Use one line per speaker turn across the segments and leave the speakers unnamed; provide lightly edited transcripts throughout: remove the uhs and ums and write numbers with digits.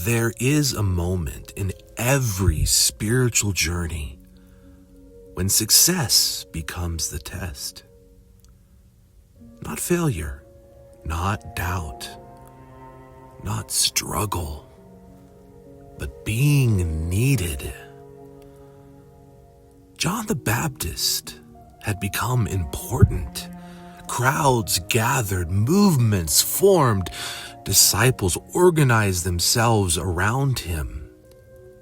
there is a moment in every spiritual journey when success becomes the test. Not failure, not doubt, not struggle, but being needed. John the Baptist had become important. Crowds gathered, movements formed, disciples organized themselves around him.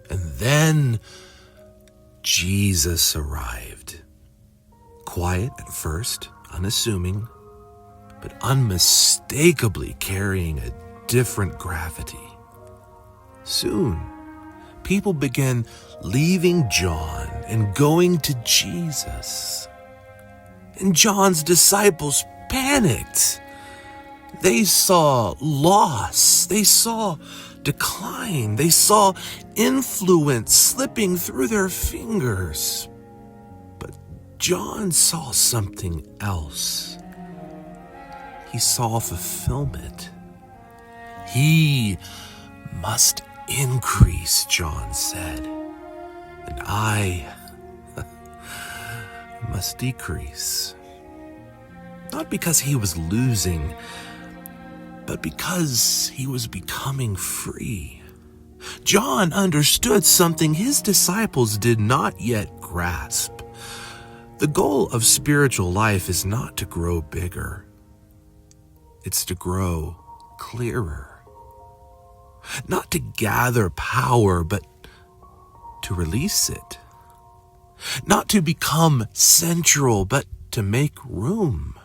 And then Jesus arrived. Quiet at first, unassuming, but unmistakably carrying a different gravity. Soon, people began leaving John and going to Jesus. And John's disciples panicked. They saw loss. They saw decline. They saw influence slipping through their fingers. But John saw something else. He saw fulfillment. He must increase, John said, and I must decrease. Not because he was losing, but because he was becoming free. John understood something his disciples did not yet grasp. The goal of spiritual life is not to grow bigger. It's to grow clearer. Not to gather power, but to release it. Not to become central, but to make room.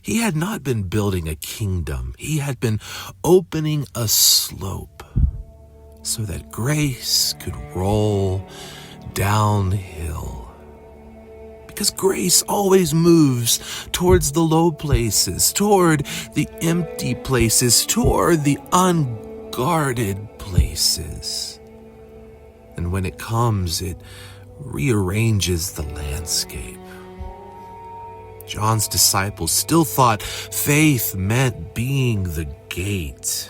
He had not been building a kingdom. He had been opening a slope so that grace could roll downhill. Because grace always moves towards the low places, toward the empty places, toward the unguarded places. And when it comes, it rearranges the landscape. John's disciples still thought faith meant being the gate,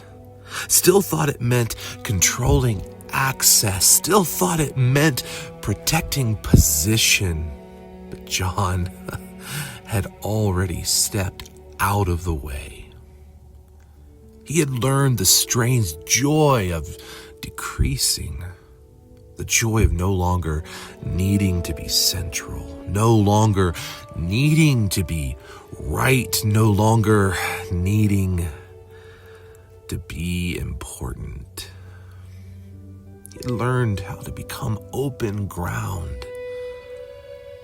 still thought it meant controlling access, still thought it meant protecting position. But John had already stepped out of the way. He had learned the strange joy of decreasing, the joy of no longer needing to be central, no longer needing to be right, no longer needing to be important. He had learned how to become open ground.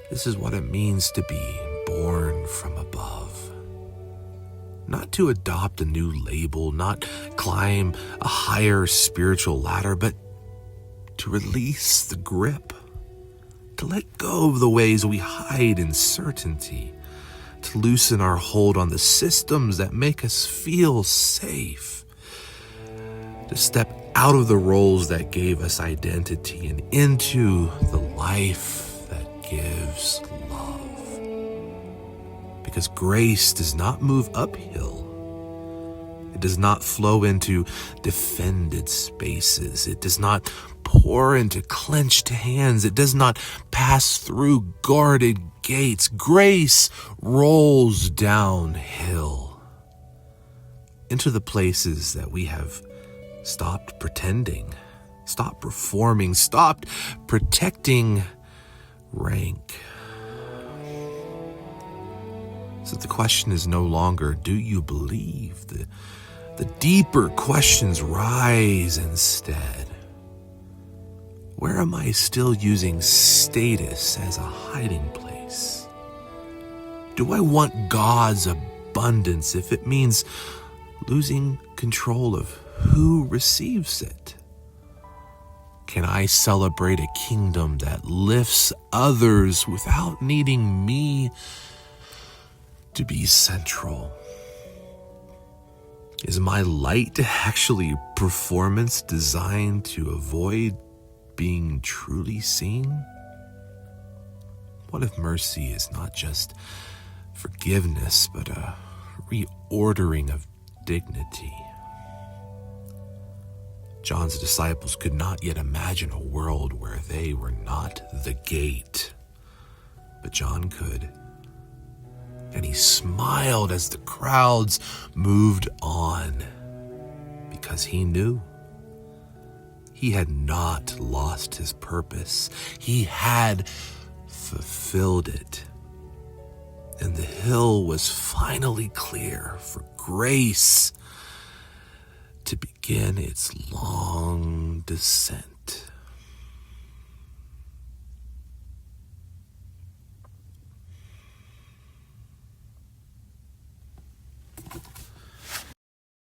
This is what it means to be born from above. Not to adopt a new label, not climb a higher spiritual ladder, but to release the grip, to let go of the ways we hide in certainty, to loosen our hold on the systems that make us feel safe, to step out of the roles that gave us identity and into the life that gives love. Because grace does not move uphill. It does not flow into defended spaces. It does not pour into clenched hands. It does not pass through guarded gates. Grace rolls downhill into the places that we have stopped pretending, stopped performing, stopped protecting rank. So the question is no longer, do you believe? The deeper questions rise instead. Where am I still using status as a hiding place? Do I want God's abundance if it means losing control of who receives it? Can I celebrate a kingdom that lifts others without needing me to be central? Is my light actually performance designed to avoid being truly seen? What if mercy is not just forgiveness, but a reordering of dignity? John's disciples could not yet imagine a world where they were not the gate. But John could. And he smiled as the crowds moved on, because he knew he had not lost his purpose. He had fulfilled it. And the hill was finally clear for grace to begin its long descent.